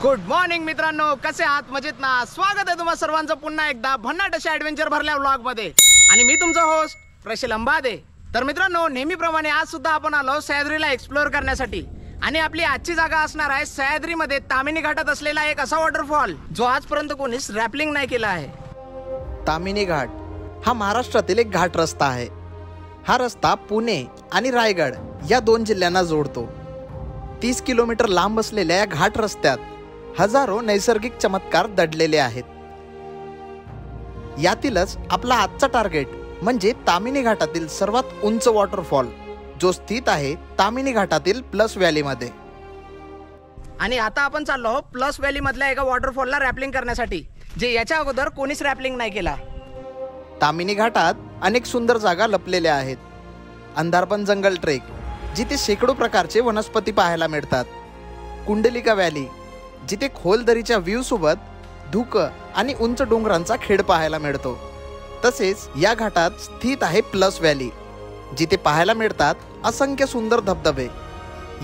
Good morning मित्रांनो, कसे आहात? मजेत ना? स्वागत आहे तुम्हा सर्वांचं पुन्हा एकदा भन्नाट अशा ॲडव्हेंचर भरल्या व्लॉग मध्ये. आणि मी तुमचा होस्ट प्रशिल अंबादे. तर मित्रांनो, नेहमीप्रमाणे आज सुद्धा आपण आलो सह्याद्रीला एक्सप्लोअर करण्यासाठी. आणि आपली आजची जागा असणार आहे सह्याद्रीमध्ये ताम्हिणी घाटात असलेला एक असा वॉटरफॉल जो आजपर्यंत कोणीच रॅपलिंग नाही केला आहे. ताम्हिणी घाट हा महाराष्ट्रातील एक घाट रस्ता आहे. हा रस्ता पुणे आणि रायगड या दोन जिल्ह्यांना जोडतो. 30 किलोमीटर लांब असलेल्या या घाट रस्त्यात हजारो नैसर्गिक चमत्कार दडलेले आहेत. यातीलच आपला आजचा टार्गेट म्हणजे ताम्हिणी घाटातील सर्वात उंच वॉटरफॉल जो स्थित आहे ताम्हिणी घाटातील प्लस व्हॅलीमध्ये. आणि आता आपण चाललो आहोत प्लस व्हॅली मधल्या एका वॉटरफॉलला रॅपलिंग करण्यासाठी, जे याच्या अगोदर कोणीच रॅपलिंग नाही केला. ताम्हिणी घाटात अनेक सुंदर जागा लपलेल्या आहेत. अंधारपन जंगल ट्रेक जिथे शेकडो प्रकारचे वनस्पती पाहायला मिळतात. कुंडलिका व्हॅली जिथे खोल दरीच्या व्ह्यू सोबत धुकं आणि उंच डोंगरांचा खेळ पाहायला मिळतो. तसेच या घाटात स्थित आहे प्लस व्हॅली जिथे पाहायला मिळतात असंख्य सुंदर धबधबे.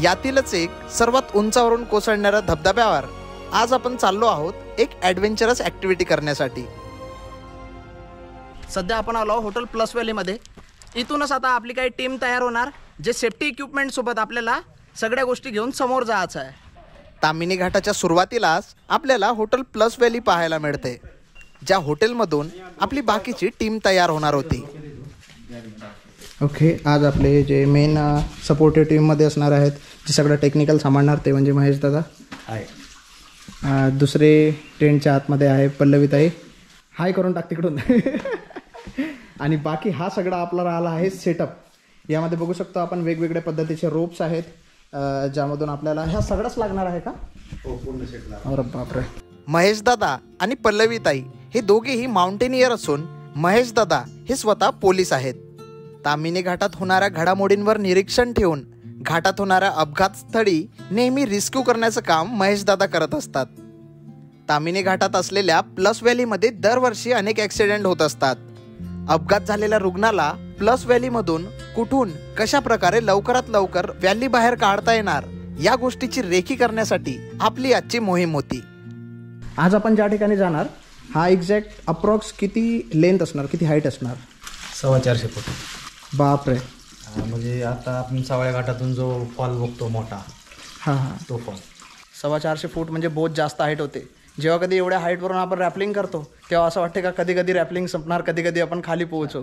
यातीलच एक सर्वात उंचावरून कोसळणाऱ्या धबधब्यावर आज आपण चाललो आहोत एक ॲडव्हेंचरस ॲक्टिव्हिटी करण्यासाठी. सध्या आपण आलो हॉटेल प्लस व्हॅलीमध्ये. इथूनच आता आपली काही टीम तयार होणार, जे सेफ्टी इक्विपमेंट सोबत आपल्याला सगळ्या गोष्टी घेऊन समोर जायचं आहे. ताम्हिणी घाटाच्या सुरुवातीलाच आपल्याला हॉटेल प्लस व्हॅली पाहायला मिळते, ज्या हॉटेलमधून आपली बाकीची टीम तयार होणार होती. ओके, आज आपले जे मेन सपोर्टिव्ह टीममध्ये असणार आहेत, जे सगळं टेक्निकल सांभाळणार ते म्हणजे महेश दादा आहे. दुसरे टेंटच्या आतमध्ये आहे पल्लवीताई. हाय करून टाक तिकडून. आणि बाकी हा सगळा आपला राहिला आहे सेटअप. यामध्ये बघू शकतो आपण वेगवेगळ्या पद्धतीचे रोप्स आहेत, ज्यामधून आपल्याला ह्या सगळंच लागणार आहे का? हो, पूर्ण सेट. अरे बापरे. महेश दादा आणि पल्लवीताई हे दोघेही माउंटेनियर असून महेश दादा हे स्वतः पोलीस आहेत. ताम्हिणी घाटात होणाऱ्या घडामोडींवर निरीक्षण ठेवून घाटात होणाऱ्या अपघात स्थळी नेहमी रेस्क्यू करण्याचं काम महेश दादा करत असतात. ताम्हिणी घाटात असलेल्या प्लस व्हॅलीमध्ये दरवर्षी अनेक ॲक्सिडेंट होत असतात. अपघात झालेल्या रुग्णाला प्लस व्हॅलीमधून कुठून कशा प्रकारे लवकरात लवकर व्हॅली बाहेर काढता येणार या गोष्टीची रेखी करण्यासाठी आपली आजची मोहीम होती. आज आपण ज्या ठिकाणी जाणार हा एक्झॅक्ट अप्रॉक्स किती लेंथ असणार, किती हाईट असणार? 450 फूट. बापरे. म्हणजे आता आपण सावळ्या घाटातून जो फॉल बघतो मोठा, हां तो फॉल 450 फूट म्हणजे बहुत जास्त हाईट होते. जेव्हा कधी एवढ्या हाईटवरून आपण रॅपलिंग करतो तेव्हा असं वाटते का कधी कधी रॅपलिंग संपणार, कधी कधी आपण खाली पोहोचू.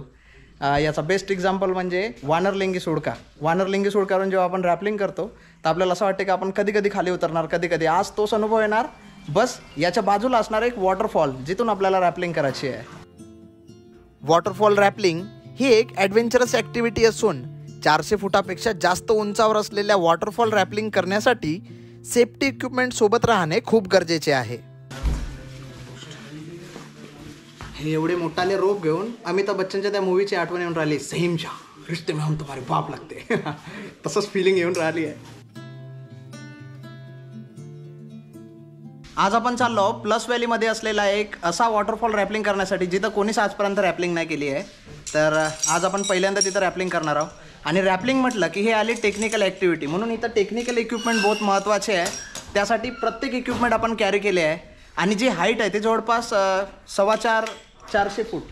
याचा बेस्ट एक्झाम्पल म्हणजे वानरलिंगी सुडका. वानरलिंगी सुडकावरून जेव्हा आपण रॅपलिंग करतो तर आपल्याला असं वाटते की आपण कधी कधी खाली उतरणार, कधी कधी. आज तोच अनुभव येणार. बस याच्या बाजूला असणार एक वॉटरफॉल जिथून आपल्याला रॅपलिंग करायची आहे. वॉटरफॉल रॅपलिंग ही एक ॲडव्हेंचरस ॲक्टिव्हिटी असून 400 फुटापेक्षा जास्त उंचावर असलेल्या वॉटरफॉल रॅपलिंग करण्यासाठी सेफ्टी इक्विपमेंट सोबत राहणे खूप गरजेचे आहे. हे एवढे मोठाले रोप घेऊन अमिताभ बच्चनच्या त्या मूवीची आठवण येऊन राहिली, सहीमच्या रिश्ते में हम तुम्हारे बाप लागते. तसंच फिलिंग येऊन राहिली आहे. आज आपण चाललो प्लस व्हॅलीमध्ये असलेला एक असा वॉटरफॉल रॅपलिंग करण्यासाठी जिथं कोणीच आजपर्यंत रॅपलिंग नाही केली आहे. तर आज आपण पहिल्यांदा तिथं रॅपलिंग करणार आहोत. आणि रॅपलिंग म्हटलं की हे आली टेक्निकल ॲक्टिव्हिटी, म्हणून इथं टेक्निकल इक्विपमेंट बहुत महत्त्वाचे आहे. त्यासाठी प्रत्येक इक्विपमेंट आपण कॅरी केले आहे. आणि जी हाईट आहे ती जवळपास 450 फूट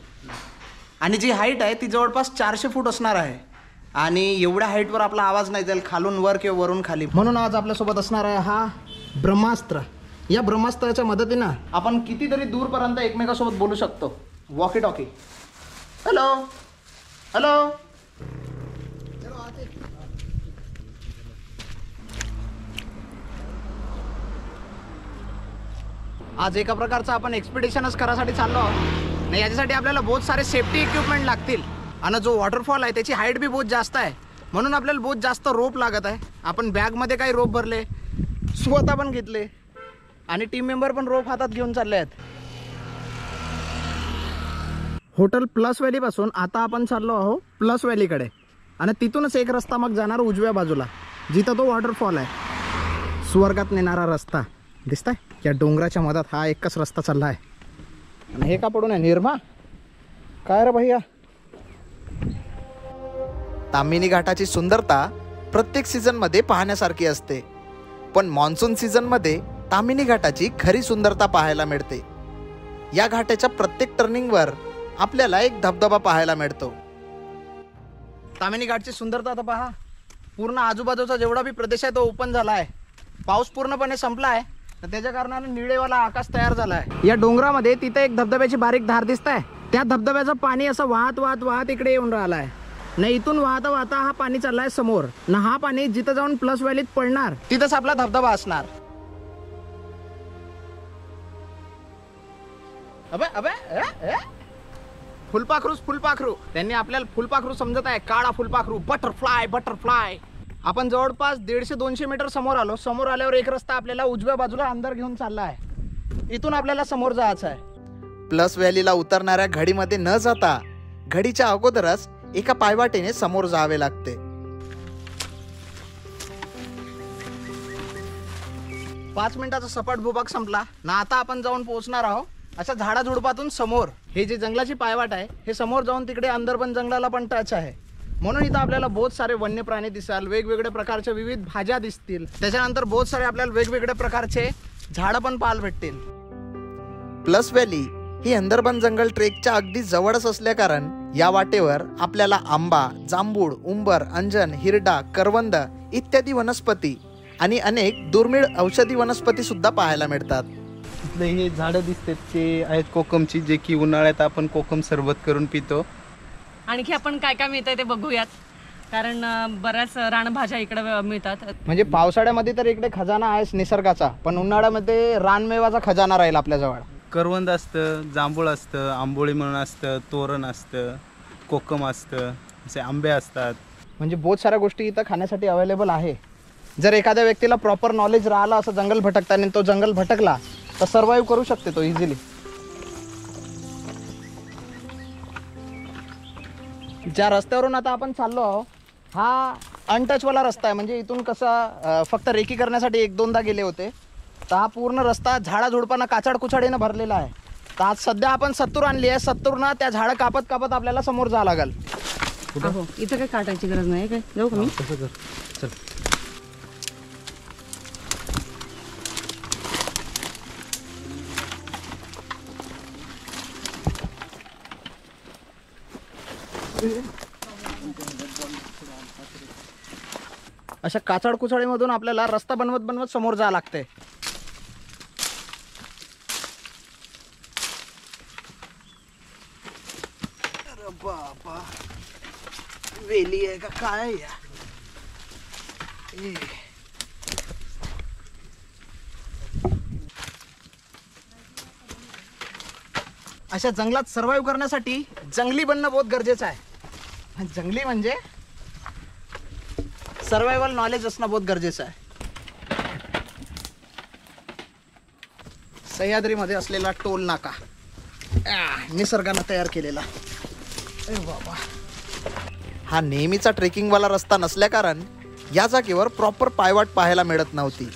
आणि जी हाईट आहे ती जवळपास 400 फूट असणार आहे. आणि एवढ्या हाईटवर आपला आवाज नाही जाईल खालून वर किंवा वरून खाली. म्हणून आज आपल्यासोबत असणार आहे हा ब्रह्मास्त्र. या ब्रह्मास्त्राच्या मदतीनं आपण कितीतरी दूरपर्यंत एकमेकासोबत बोलू शकतो. Walkie talkie. Hello hello. आज एका प्रकारचं आपण एक्सपिडिशनच करायसाठी चाललो आहोत. नाही, याच्यासाठी आपल्याला बहुत सारे सेफ्टी इक्विपमेंट लागतील. आणि जो वॉटरफॉल आहे त्याची हाईट बी बहुत जास्त आहे, म्हणून आपल्याला बहुत जास्त रोप लागत आहे. आपण बॅगमध्ये काही रोप भरले, स्वतः पण घेतले आणि टीम मेंबर पण रोप हातात घेऊन चालले आहेत. हॉटेल प्लस व्हॅलीपासून आता आपण चाललो आहोत प्लस व्हॅलीकडे. आणि तिथूनच एक रस्ता मग जाणार उजव्या बाजूला, जिथं तो वॉटरफॉल आहे. स्वर्गात नेणारा रस्ता दिसताय. या डोंगराच्या मधात हा एकच रस्ता चालला आहे. आणि हे का पडून आहे निर्मा? काय रे भैया? ताम्हिणी घाटाची सुंदरता प्रत्येक सीझनमध्ये पाहण्यासारखी असते, पण मॉन्सून सीझनमध्ये तामिनी घाटाची खरी सुंदरता पाहायला मिळते. या घाटाच्या प्रत्येक टर्निंगवर आपल्याला एक धबधबा पाहायला मिळतो. तामिनी घाटची सुंदरता आता पहा. पूर्ण आजूबाजूचा जेवढा बी प्रदेश आहे तो ओपन झाला आहे. पाऊस पूर्णपणे संपला आहे, तर त्याच्या कारणाने निळेवाला आकाश तयार झाला आहे. या डोंगरामध्ये तिथे एक धबधब्याची बारीक धार दिसत आहे. त्या धबधब्याचं पाणी असं वाहत वाहत वाहत इकडे येऊन राहिलं आहे. ना इथून वाहता वाहता हा पाणी चाललाय समोर. ना हा पाणी जिथं जाऊन प्लस व्हॅलीत पडणार तिथंच आपला धबधबा असणार. अबे अबे फुलपाखरू त्यांनी आपल्याला फुलपाखरू समजत आहे. काळा फुलपाखरू, बटरफ्लाय. आपण जवळपास 150-200 मीटर समोर आलो. समोर आल्यावर एक रस्ता आपल्याला उजव्या बाजूला अंदर घेऊन चालला आहे. इथून आपल्याला समोर जायचं आहे. प्लस व्हॅलीला उतरणाऱ्या घडीमध्ये न जाता घडीच्या अगोदरच एका पायवाटेने समोर जावे लागते. पाच मिनिटाचा सपाट भूभाग संपला ना. आता आपण जाऊन पोहोचणार आहोत अशा झाडाझुडपातून समोर. हे जे जंगलाची पायवाट आहे हे समोर जाऊन तिकडे अंदरबन जंगलाला पण टच आहे. म्हणून इथं आपल्याला बहुत सारे वन्य प्राणी दिसाल, वेगवेगळ्या प्रकारच्या विविध भाज्या दिसतील. त्याच्यानंतर बहुत सारे आपल्याला वेगवेगळ्या प्रकारचे झाडं पण पाहायला भेटतील. प्लस व्हॅली ही अंदरबन जंगल ट्रेकच्या अगदी जवळच असल्या कारण या वाटेवर आपल्याला आंबा, जांभूळ, उंबर, अंजन, हिरडा, करवंद इत्यादी वनस्पती आणि अनेक दुर्मिळ औषधी वनस्पती सुद्धा पाहायला मिळतात. इथले हे झाडं दिसतात ते आहेत कोकमची, जे की उन्हाळ्यात आपण कोकम सरबत करून पितो. आणखी आपण काय काय मिळतंय ते बघूयात, कारण बऱ्याच रानभाज्या इकडे मिळतात. म्हणजे पावसाळ्यामध्ये तर इकडे खजाना आहेच निसर्गाचा, पण उन्हाळ्यामध्ये रानमेवाचा खजाना राहील आपल्याजवळ. करवंद असतं, जांभूळ असतं, आंबोळी म्हणून असतं, तोरण असतं, कोकम असतं, असे आंबे असतात. म्हणजे बहुत साऱ्या गोष्टी इथं खाण्यासाठी अवेलेबल आहे. जर एखाद्या व्यक्तीला प्रॉपर नॉलेज राहिलं असं जंगल भटकताना, तो जंगल भटकला तर सर्वाईव्ह करू शकते तो इझिली. ज्या रस्त्यावरून आता आपण चाललो आहोत हा अनटचवाला रस्ता आहे. म्हणजे इथून कसं फक्त रेकी करण्यासाठी 1-2दा गेले होते, तर हा पूर्ण रस्ता झाडाझुडपांना काचाड कुचाडीनं भरलेला आहे. तर आज सध्या आपण 70 आणली आहे. 70 त्या झाडं कापत कापत आपल्याला समोर जावं लागेल. इथं काही काटायची गरज नाही काय, जाऊ का मी? चल. अशा काचाड कुचाडीमधून आपल्याला रस्ता बनवत बनवत समोर जावं लागतंय. अरे बाबा, वेली आहे का काय या? अशा जंगलात सर्वाईव्ह करण्यासाठी जंगली बनणं बहुत गरजेचं आहे. जंगली म्हणजे सर्वायवल नॉलेज असणं बहुत गरजेचं आहे. सह्याद्रीमध्ये असलेला टोल नाका निसर्गानं तयार केलेला. बाबा, हा नेहमीचा ट्रेकिंगवाला रस्ता नसल्या कारण या जागेवर प्रॉपर पायवाट पाहायला मिळत नव्हती.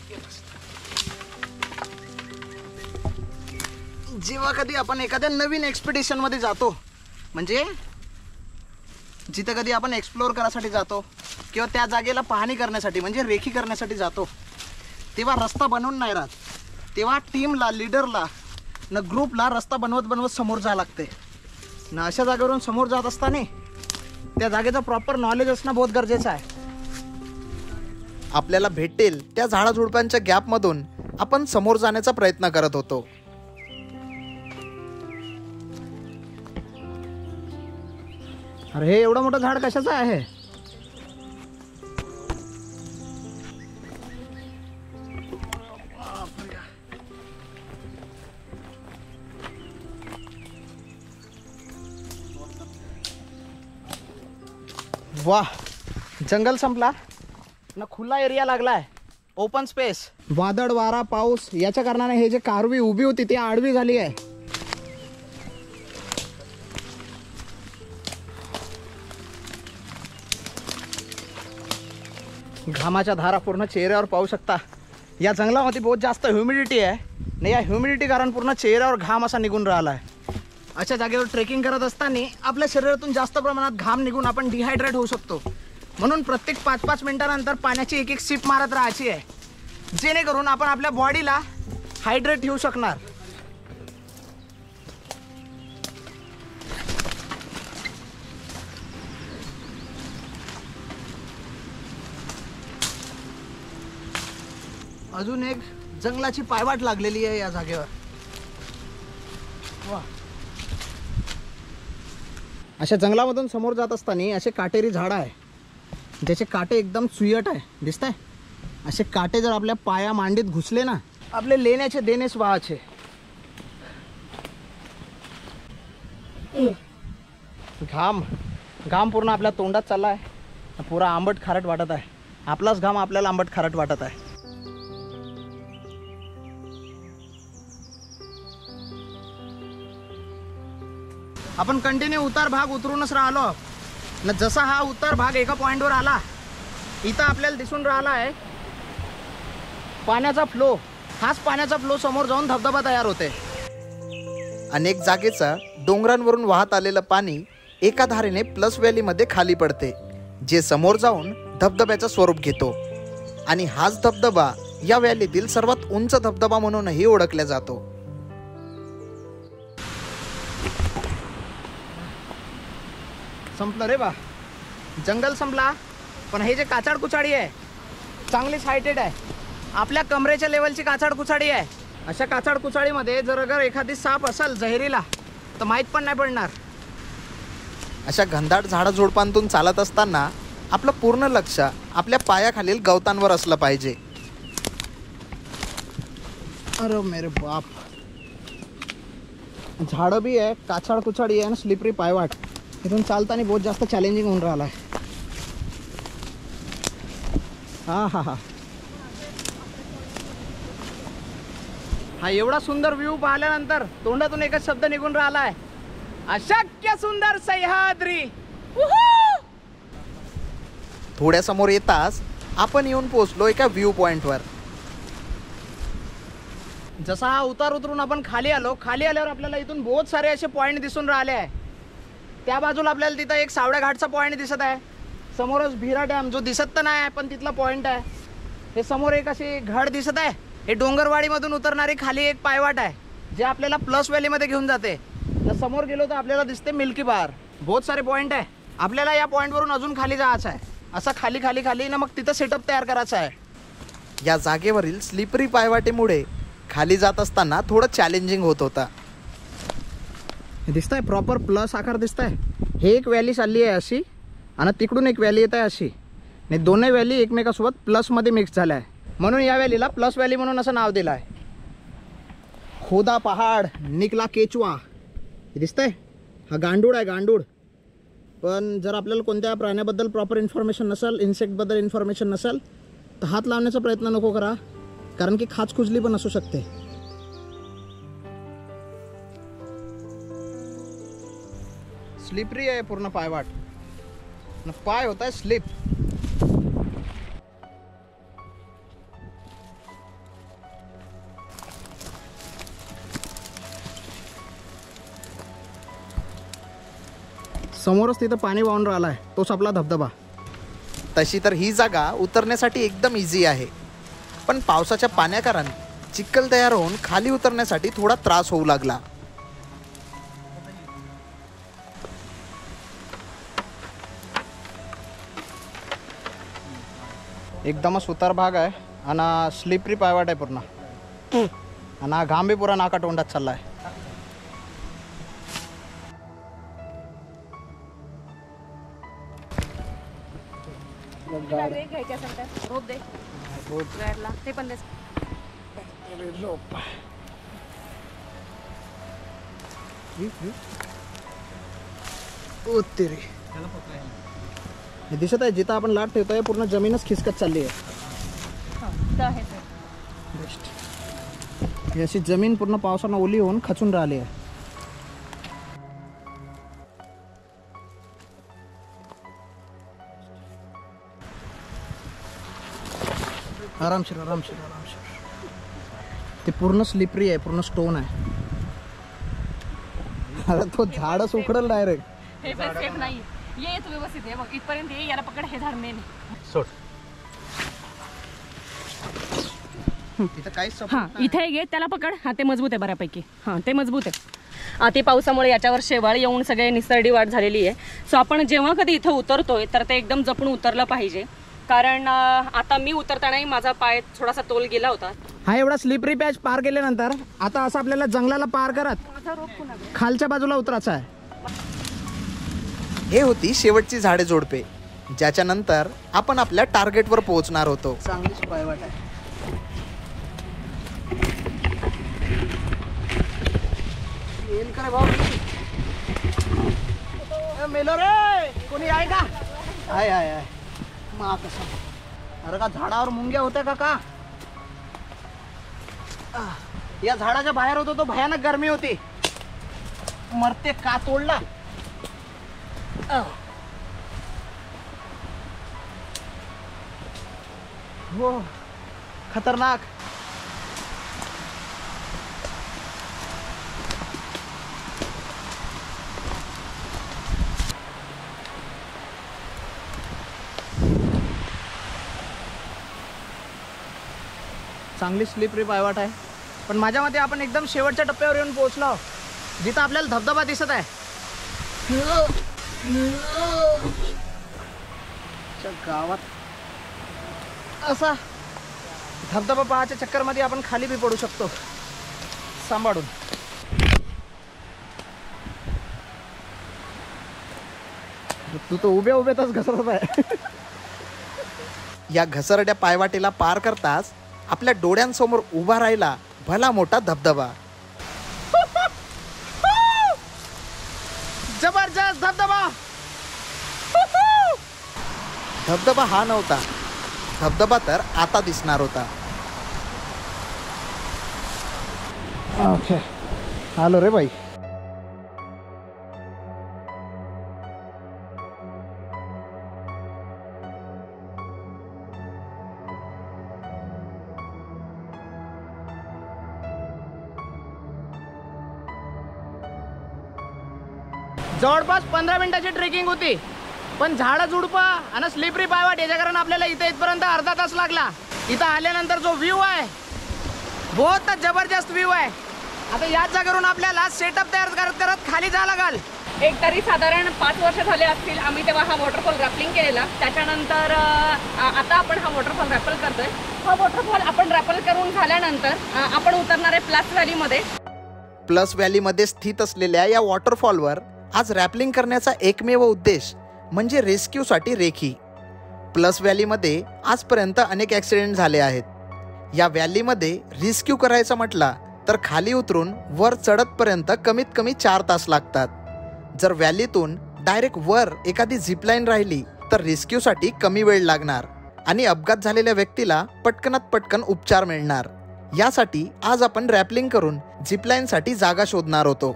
जेव्हा कधी आपण एखाद्या नवीन एक्सपिडिशन मध्ये जातो, म्हणजे जिथे कधी आपण एक्सप्लोअर करायसाठी जातो किंवा त्या जागेला पाहणी करण्यासाठी म्हणजे रेखी करण्यासाठी जातो, तेव्हा रस्ता बनवून नाही राहत. तेव्हा टीमला, लीडरला न ग्रुपला रस्ता बनवत बनवत समोर जावं लागते. ना अशा जागेवरून समोर जात असताना त्या जागेचं प्रॉपर नॉलेज असणं बहुत गरजेचं आहे. आपल्याला भेटेल त्या झाडाझुडपांच्या गॅपमधून आपण समोर जाण्याचा प्रयत्न करत होतो. अरे हे एवढं मोठं झाड कशाचं आहे? वाह, जंगल संपला ना, खुला एरिया लागलाय, ओपन स्पेस. वादळ, वारा, पाऊस याच्या कारणाने हे जे कारवी उभी होती ती आडवी झाली आहे. घामाच्या धारा पूर्ण चेहऱ्यावर पाहू शकता. या जंगलामध्ये बहुत जास्त ह्युमिडिटी आहे ना. या ह्युमिडिटी कारण पूर्ण चेहऱ्यावर घाम असा निघून राहिला आहे. अशा जागेवर ट्रेकिंग करत असताना आपल्या शरीरातून जास्त प्रमाणात घाम निघून आपण डिहायड्रेट होऊ शकतो. म्हणून प्रत्येक 5-5 मिनिटानंतर पाण्याची एक सिप मारत राहायची आहे, जेणेकरून आपण आपल्या बॉडीला हायड्रेट ठेवू शकणार. अजून एक जंगलाची पायवाट लागलेली आहे या जागेवर. वा, अशा जंगलामधून समोर जात असताना असे काटेरी झाड आहे, ज्याचे काटे एकदम सुयट आहे. दिसतंय? असे काटे जर आपल्या पाया मांडीत घुसले ना, आपले लेण्याचे देणेच व्हायचे. घाम घाम पूर्ण आपल्या तोंडात चालला आहे. पुरा आंबट खारट वाटत आहे. आपलाच घाम आपल्याला आंबट खारट वाटत आहे. आपण कंटिन्यू उतार भाग उतरूनच राहिलो ना. जसा हा उतार भाग एका पॉईंटवर आला, इथं आपल्याला दिसून राहिला आहे पाण्याचा फ्लो. हाच पाण्याचा फ्लो समोर जाऊन धबधबा तयार होते. अनेक जागेचा डोंगरांवरून वाहत आलेलं पाणी एका धारेने प्लस व्हॅलीमध्ये खाली पडते, जे समोर जाऊन धबधब्याचं स्वरूप घेतो. आणि हाच धबधबा या व्हॅलीतील सर्वात उंच धबधबा म्हणूनही ओळखला जातो. संपलं रे बा, जंगल संपला. पण हे जे काचाड कुचाडी आहे चांगलीच हायटेड आहे. आपल्या कमरेच्या लेवलची काचाड कुचाडी आहे. अशा काचाड कुचाडीमध्ये जर अगर एखादी साप असेल जहरीला तर माहीत पण नाही पडणार. अशा घनदाट झाडाझुडपांतून चालत असताना आपलं पूर्ण लक्ष आपल्या पायाखालील गवतांवर असलं पाहिजे. अरे मेरे बाप, झाडं बी आहे, काचाड कुचाडी आहे आणि स्लिपरी पायवाट. इथून चालताना बहुत जास्त चॅलेंजिंग होऊन राहिला आहे. हा हा हा हा एवढा सुंदर व्ह्यू पाहिल्यानंतर तोंडातून एकच शब्द निघून राहिला आहे, अशक्य सुंदर सह्याद्री. थोड्या समोर येताच आपण येऊन पोहोचलो एका व्ह्यू पॉइंटवर. जसा हा उतार उतरून आपण खाली आलो, खाली आल्यावर आपल्याला इथून बहुत सारे असे पॉईंट दिसून राहिले आहे. त्या बाजूला आपल्याला तिथं एक सावड्या घाटचा पॉईंट दिसत आहे. समोरच भिरा डॅम, जो दिसत तर नाही पण तिथला पॉईंट आहे. हे समोर एक अशी घड दिसत आहे. हे डोंगरवाडीमधून उतरणारी खाली एक पायवाट आहे, जे आपल्याला प्लस व्हॅलीमध्ये घेऊन जाते. जर समोर गेलो तर आपल्याला दिसते मिल्की बार. बहुत सारे पॉईंट आहे. आपल्याला या पॉईंटवरून अजून खाली जायचं आहे. असं खाली खाली खाली ना, मग तिथं सेटअप तयार करायचा आहे. या जागेवरील स्लिपरी पायवाटेमुळे खाली जात असताना थोडं चॅलेंजिंग होत होता. दिसतंय प्रॉपर प्लस आकार दिसतंय. हे एक व्हॅली चालली आहे अशी, आणि तिकडून एक व्हॅली येत आहे अशी. आणि दोन्ही व्हॅली एकमेकासोबत प्लसमध्ये मिक्स झाल्या आहे, म्हणून या व्हॅलीला प्लस व्हॅली म्हणून असं नाव दिलं आहे. खोदा पहाड, निकला केचवा. हे दिसतंय, हा गांडूळ आहे, गांडूळ. पण जर आपल्याला कोणत्या प्राण्याबद्दल प्रॉपर इन्फॉर्मेशन नसेल, इन्सेक्टबद्दल इन्फॉर्मेशन नसेल, तर हात लावण्याचा प्रयत्न नको करा, कारण की खाचखुजली पण असू शकते. स्लिपरी आहे पूर्ण पायवाट, पाय होता है स्लिप. समोरच तिथं पाणी वाहून राहिला आहे, तोच आपला धबधबा. तशी तर ही जागा उतरण्यासाठी एकदम इझी आहे, पण पावसाच्या पाण्याकारण चिखल तयार होऊन खाली उतरण्यासाठी थोडा त्रास होऊ लागला. एकदमच उतार भाग आहे आणि स्लिपरी पायवाट आहे पूर्ण, आणि हा घाम बी पुरा नाका तोंडात चालला आहे. रोप दे, ते पण दे. ओ तेरे, हे दिसत आहे जिथं आपण लाट ठेवतोय पूर्ण जमीनच खिसकत चालली आहे. बेस्ट. ही अशी जमीन पूर्ण पावसानं ओली होऊन खचून राहिली आहे. आरामशीर आरामशीर आरामशीर. ते पूर्ण स्लिपरी आहे, पूर्ण स्टोन आहे. अरे तो झाडच उखडल डायरेक्ट. हे सेफ नाही. ये तू व्यवस्थित आहे बघ, इथपर्यंत ये. याला पकड, हे झाड मेन. सोड. इथं काहीच support हां इथे घे, त्याला पकड. हां ते मजबूत आहे बऱ्यापैकी. हां ते मजबूत आहे. अति पावसामुळे याच्यावर शेवाळ येऊन सगळे निसरडी वाढ झालेली आहे. सो आपण जेव्हा कधी इथं उतरतोय तर ते एकदम जपून उतरलं पाहिजे. कारण आता मी उतरतानाही माझा पाय थोडासा तोल गेला होता. हा एवढा स्लिपरी पॅच पार केल्यानंतर आता असं आपल्याला जंगलाला पार करत खालच्या बाजूला उतरायचं आहे. हे होती शेवटची झाडे जोडपे, ज्याच्यानंतर आपण आपल्या टार्गेटवर पोहोचणार होतो. चांगलीच पायवाट आहे. येईल का रे भाऊ? मेलो रे, कोणी आहे का? आहे मा कसं? अरे का झाडावर मुंग्या होत्या का? या झाडाच्या बाहेर होतो तो भयानक गरमी होती. मरते का तोडला? हो खतरनाक. चांगली स्लिपरी पायवाट आहे, पण माझ्या मते आपण एकदम शेवटच्या टप्प्यावर येऊन पोहोचलो, जिथं आपल्याला धबधबा दिसत आहे. गावात असा धबधबा पाहायच्या चक्करमध्ये आपण खाली बी पडू शकतो. सांभाळून. तू तर उभ्या उभ्यातच घसरत आहे. या घसरड्या पायवाटेला पार करताच आपल्या डोळ्यांसमोर उभा राहिला भला मोठा धबधबा. जबरदस्त धबधबा. धबधबा हा नव्हता, धबधबा तर आता दिसणार होता. ओके आलो रे बाई. जवळपास 15 मिनिटाची ट्रेकिंग होती, पण झाडं झुडपं आणि स्लिपरी पायवाट याच्या कारण आपल्याला इथे इथपर्यंत अर्धा तास लागला. इथं आल्यानंतर जो व्ह्यू आहे बहुत जबरदस्त व्ह्यू आहे. आता याच जागेवरून आपल्याला सेटअप तयार करत करत खाली जावं लागल. एक तरी साधारण 5 वर्ष झाले असतील आम्ही तेव्हा हा वॉटरफॉल रॅपलिंग केलेला. त्याच्यानंतर आता आपण हा वॉटरफॉल रॅपल करतोय. हा वॉटरफॉल आपण रॅपल करून झाल्यानंतर आपण उतरणार आहे प्लस व्हॅलीमध्ये. प्लस व्हॅलीमध्ये स्थित असलेल्या या वॉटरफॉलवर आज रॅपलिंग करण्याचा एकमेव उद्देश म्हणजे रेस्क्यूसाठी रेखी. प्लस व्हॅलीमध्ये आजपर्यंत अनेक ॲक्सिडेंट झाले आहेत. या व्हॅलीमध्ये रेस्क्यू करायचं म्हटला तर खाली उतरून वर चढतपर्यंत कमीत कमी 4 तास लागतात. जर व्हॅलीतून डायरेक्ट वर एखादी झिपलाईन राहिली तर रेस्क्यूसाठी कमी वेळ लागणार आणि अपघात झालेल्या व्यक्तीला पटकनात पटकन उपचार मिळणार. यासाठी आज आपण रॅपलिंग करून झिपलाईनसाठी जागा शोधणार होतो.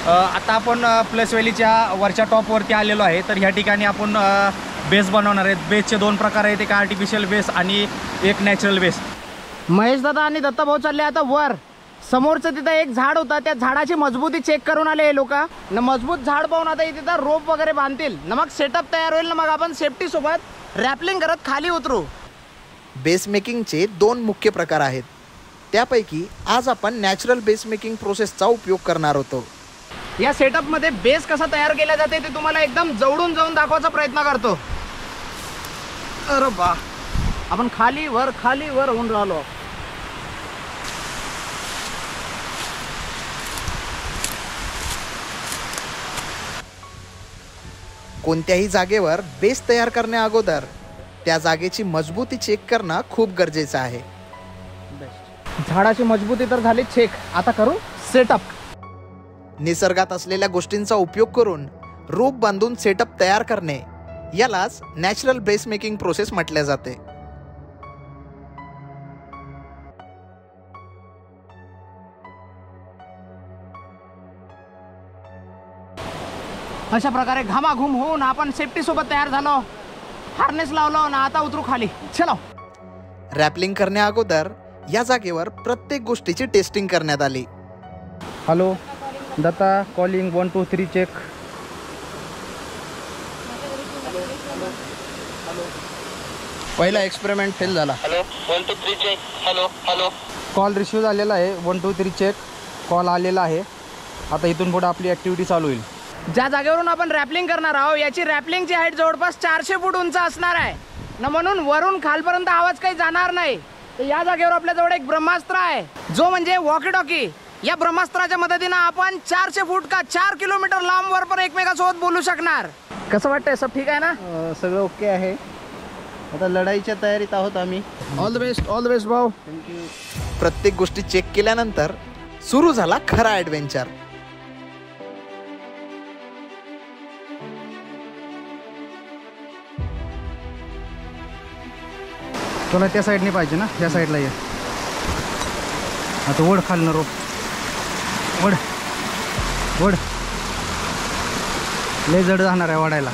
आता आपण प्लस व्हॅलीच्या वरच्या टॉपवरती आलेलो आहे. तर ह्या ठिकाणी आपण बेस बनवणार आहेत. बेसचे 2 प्रकार आहेत, एक आर्टिफिशियल बेस आणि एक नॅचरल बेस. महेश दादा आणि दत्ता भाऊ चालले आता वर. समोरचं तिथं एक झाड होतं, त्या झाडाची मजबूती चेक करून आले हे लोक. मजबूत झाड पाहून आता तिथं रोप वगैरे बांधतील ना, मग सेटअप तयार होईल ना, मग आपण सेफ्टी सोबत रॅपलिंग करत खाली उतरू. बेस मेकिंगचे 2 मुख्य प्रकार आहेत. त्यापैकी आज आपण नॅचरल बेस मेकिंग प्रोसेसचा उपयोग करणार होतो. या सेटअप मध्ये बेस कसा तयार केला जाते ते तुम्हाला एकदम जवळून जाऊन दाखवायचा प्रयत्न करतो. अरे बा, आपण खाली वर होऊन राहिलो. कोणत्याही जागेवर बेस तयार करण्या अगोदर त्या जागेची मजबूती चेक करणं खूप गरजेचं आहे. झाडाची मजबूती तर झाली चेक, आता करू सेटअप. निसर्गात असलेल्या गोष्टींचा उपयोग करून रोप बांधून सेटअप तयार करणे यालाच नॅचरल बेस मेकिंग प्रोसेस म्हटले जाते. अशा प्रकारे घामाघूम होऊन आपण सेफ्टी सोबत तयार झालो. हार्नेस लावलो ना, आता उतरू खाली. चलो. रॅपलिंग करण्या अगोदर या जागेवर प्रत्येक गोष्टीची टेस्टिंग करण्यात आली. Hello Datta, calling 1 2 3 check. पहिला एक्सपेरिमेंट फेल झाला. Hello 1 2 3 check. Hello hello. Call receive झालेला आहे. 1 2 3 चेक. कॉल आलेला आहे. आता इथून पुढे आपली ॲक्टिव्हिटी चालू होईल. ज्या जागेवरून आपण रॅपलिंग करणार आहोत याची रॅपलिंगची हाईट जवळपास 400 फूट उंच असणार आहे ना, म्हणून वरून खालपर्यंत आवाज काही जाणार नाही. तर या जागेवर आपल्याजवळ एक ब्रह्मास्त्र आहे जो म्हणजे वॉकी टॉकी. या ब्रह्मास्त्राच्या मदतीनं आपण 400 फूट का 4 किलोमीटर लांबवर पण एकमेकांसोबत बोलू शकणार. कसं वाटतंय? सब ठीक आहे ना? सगळं ओके आहे. आता लढाईच्या तयारीत आहोत आम्ही. All the best, all the best भाऊ. प्रत्येक गोष्टी चेक केल्यानंतर सुरू झाला खरा ॲडव्हेंचर. तुला त्या साईडने पाहिजे ना? त्या साईडला ये. आता ओढ खालनं रोप. ओढ ओढ. लय जड जाणार आहे ओढायला.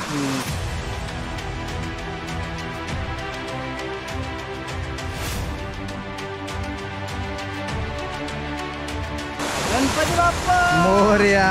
गणपती बाप्पा मोरया.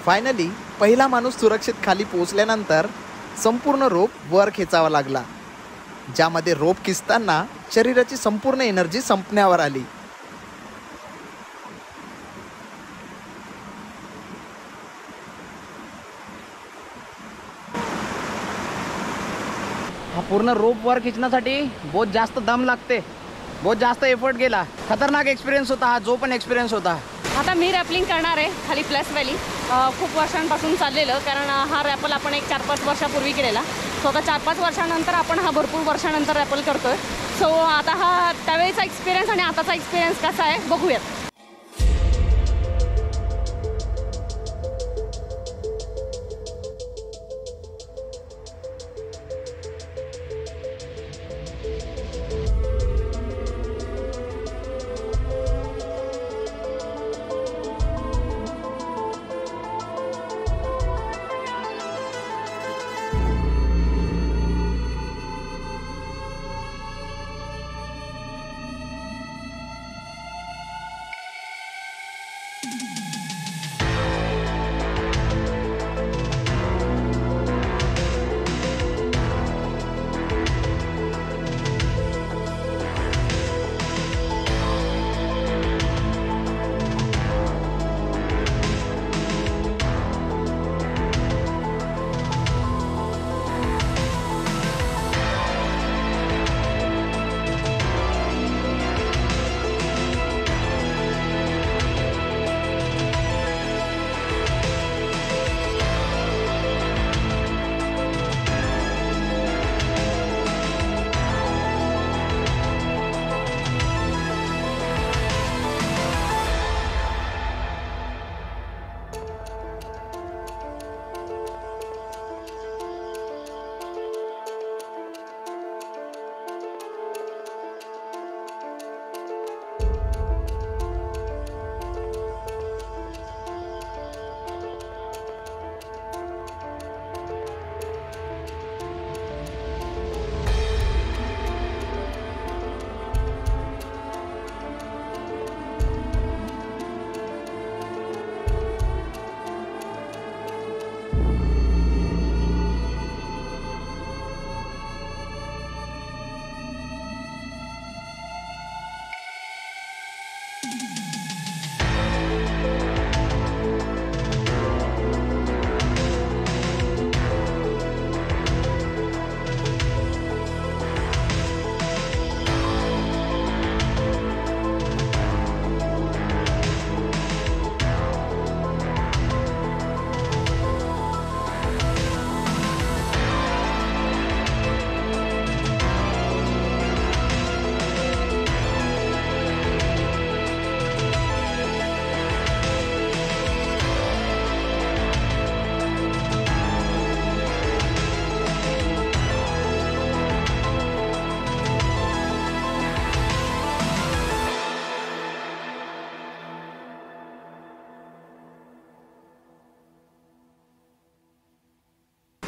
फायनली पहिला माणूस सुरक्षित खाली पोहोचल्यानंतर संपूर्ण रोप वर खेचावा लागला, ज्यामध्ये रोप खिचताना शरीराची संपूर्ण एनर्जी संपण्यावर आली. हा पूर्ण रोप वर खिचण्यासाठी बहुत जास्त दम लागते, बहुत जास्त एफर्ट गेला. खतरनाक एक्सपिरियन्स होता हा जो पण एक्सपिरियन्स होता. आता मी रॅपलिंग करणार आहे खाली प्लस व्हॅली. खूप वर्षांपासून चाललेलं, कारण हा रॅपल आपण एक 4-5 वर्षापूर्वी केलेला. सो आता 4-5 वर्षानंतर आपण हा भरपूर वर्षानंतर रॅपल करतोय. सो आता हा त्यावेळीचा एक्सपिरियन्स आणि आताचा एक्सपिरियन्स कसा आहे बघूयात.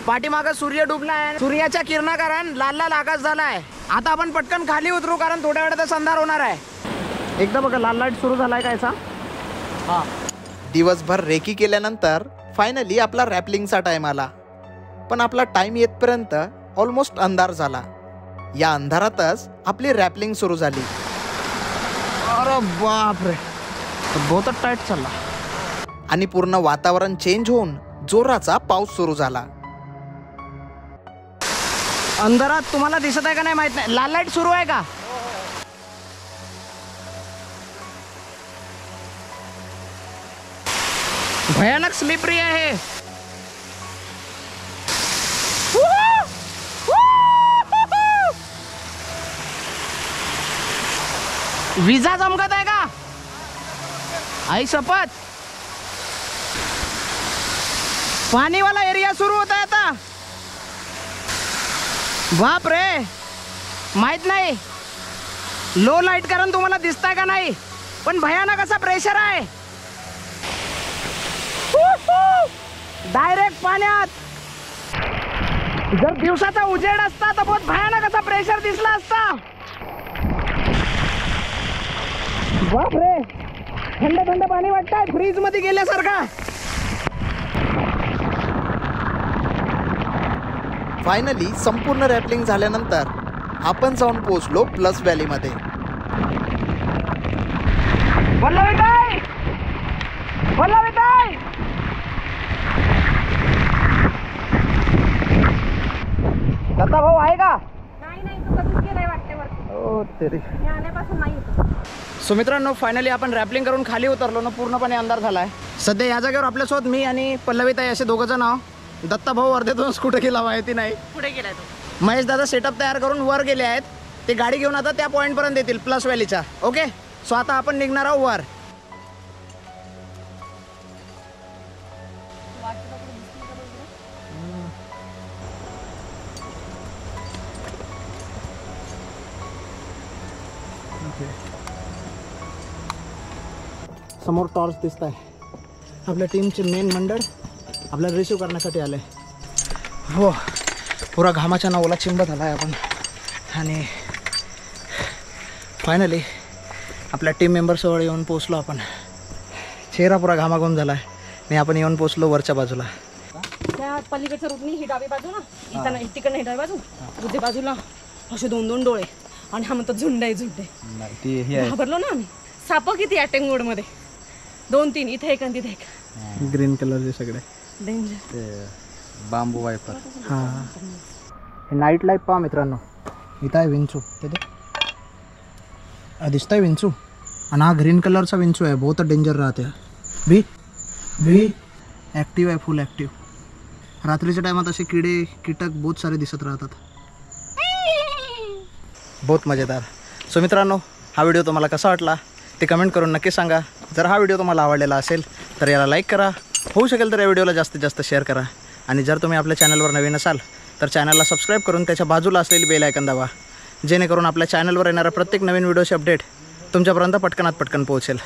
पाठीमागं सूर्य डुबलाय, सूर्याच्या किरणाकारण लाल लाल आकाश झालाय. आता आपण पटकन खाली उतरू कारण थोड्या वेळातच अंधार होणार आहे. एकदा बघा लाल लाईट सुरू झालाय कायचा. हा, दिवसभर रेकी केल्यानंतर फायनली आपला रॅपलिंगचा टाइम आला. पण आपला टाइम येतपर्यंत ऑलमोस्ट अंधार झाला. या अंधारातच आपली रॅपलिंग सुरू झाली. अरे बापरे, बहुत टाईट चालला. आणि पूर्ण वातावरण चेंज होऊन जोराचा पाऊस सुरू झाला. अंधारात तुम्हाला दिसत आहे का नाही माहित नाही. लाल लाईट सुरू आहे का? भयानक स्लिपरी आहे. विजा चमकत आहे का? आई शपथ, पाणीवाला एरिया सुरू होत आहे आता. बाप रे, माहित नाही लो लाईट कारण तुम्हाला दिसताय का नाही, पण भयानक असा प्रेशर आहे. डायरेक्ट पाण्यात. जर दिवसाचा उजेड असता तर बहुत भयानक असा प्रेशर दिसला असता. बाप रे, थंड थंड पाणी वाटतंय, फ्रीज मध्ये गेल्यासारखा. फायनली संपूर्ण रॅपलिंग झाल्यानंतर आपण जाऊन पोहोचलो प्लस व्हॅलीमध्ये. वल्लवीताई, वल्लवीताई, दत्ता भाऊ आहे का? सो मित्रांनो, फायनली आपण रॅपलिंग करून खाली उतरलो ना, पूर्णपणे अंधार झालाय. सध्या या जागेवर आपल्यासोबत मी आणि पल्लवीताई असे दोघं जण आहो. दत्ता भाऊ अर्ध्यातूनच कुठे गेला माहिती नाही. पुढे गेलाय तो. महेश दादा सेटअप तयार करून वर गेले आहेत. ते गाडी घेऊन आता त्या पॉईंट पर्यंत येतील प्लस व्हॅलीच्या. ओके, सो आता आपण निघणार आहोत वर. समोर टॉर्च दिसत आहे. आपल्या टीमचे मेन मंडळ आपल्याला रिसिव्ह करण्यासाठी आले. हो, पुरा घामाच्या नावाला चिंब झाला आहे आपण. आणि फायनली आपल्या टीम मेंबर्सजवळ येऊन पोचलो आपण. चेहरा पुरा घामाघूम झाला आहे आणि आपण येऊन पोचलो वरच्या बाजूला. त्या पलीकडच्या रूटनी ही डावी बाजू ना, इथं तिकडनं ही डावी बाजू, उजव्या बाजूला असे 2-2 डोळे आणि हा म्हणतो झुंड आहे झुंड आहे. घाबरलो ना आम्ही. साप किती अटॅक मोड मध्ये, 2-3 इथे एक आणि तिथे एक. ग्रीन कलरचे सगळे डेंजर. बांबू वायपर. हां, हे नाईट लाईफ पहा मित्रांनो. इथं आहे विंचू, तिथे दिसतंय विंचू. आणि हा ग्रीन कलरचा विंचू आहे, बहुत डेंजर राहते. भी ॲक्टिव्ह आहे, फुल ॲक्टिव्ह. रात्रीच्या टायमात असे किडे कीटक बहुत सारे दिसत राहतात. बहुत मजेदार. सो मित्रांनो, हा व्हिडिओ तुम्हाला कसा वाटला ते कमेंट करून नक्की सांगा. जर हा व्हिडिओ तुम्हाला आवडलेला असेल तर याला लाईक करा, होऊ शकेल तर या व्हिडिओला जास्तीत जास्त शेअर करा. आणि जर तुम्ही आपल्या चॅनलवर नवीन असाल तर चॅनलला सबस्क्राईब करून त्याच्या बाजूला असलेली बेल आयकन दाबा, जेणेकरून आपल्या चॅनलवर येणारा प्रत्येक नवीन व्हिडिओची अपडेट तुमच्यापर्यंत पटकनात पटकन पोहोचेल.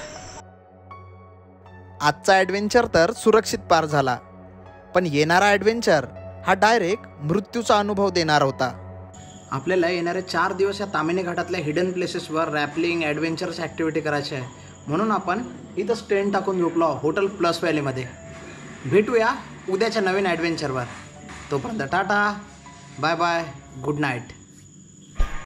आजचा ॲडव्हेंचर तर सुरक्षित पार झाला, पण येणारा ॲडव्हेंचर हा डायरेक्ट मृत्यूचा अनुभव देणार होता. आपल्याला येणारे 4 दिवस या तामिनी घाटातल्या हिडन प्लेसेसवर रॅपलिंग ॲडव्हेंचर्स ॲक्टिव्हिटी करायची आहे. म्हणून आपण इथं स्टेंट टाकून झोपलो हॉटेल प्लस व्हॅलीमध्ये. भेटूया उद्याच्या नवीन ॲडव्हेंचरवर. तोपर्यंत tata, bye bye, good night.